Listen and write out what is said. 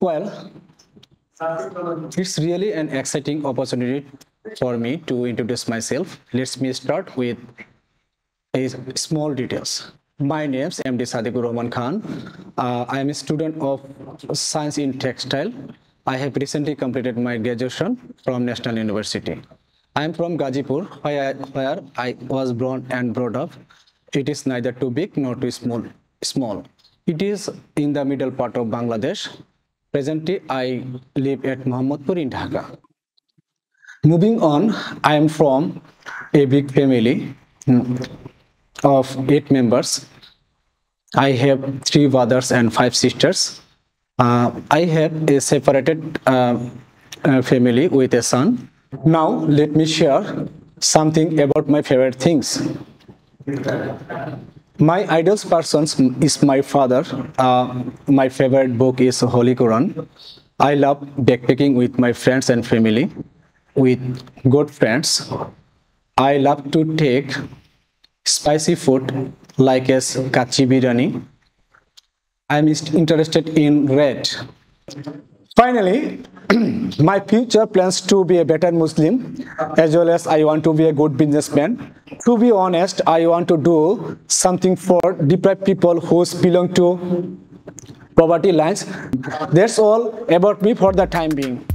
Well, it's really an exciting opportunity for me to introduce myself. Let me start with a small details. My name is MD Sadiqur Rahman Khan. I am a student of Science in Textile. I have recently completed my graduation from National University. I am from Gazipur, where I was born and brought up. It is neither too big nor too small. It is in the middle part of Bangladesh. Presently, I live at Mohammadpur in Dhaka. Moving on, I am from a big family of 8 members. I have 3 brothers and 5 sisters. I have a separated family with a son. Now, let me share something about my favorite things. My ideal person is my father. My favorite book is Holy Quran. I love backpacking with my friends and family, with good friends. I love to take spicy food like as kachi biryani. I'm interested in red. Finally, my future plans to be a better Muslim, as well as I want to be a good businessman. To be honest, I want to do something for deprived people who belong to poverty lines. That's all about me for the time being.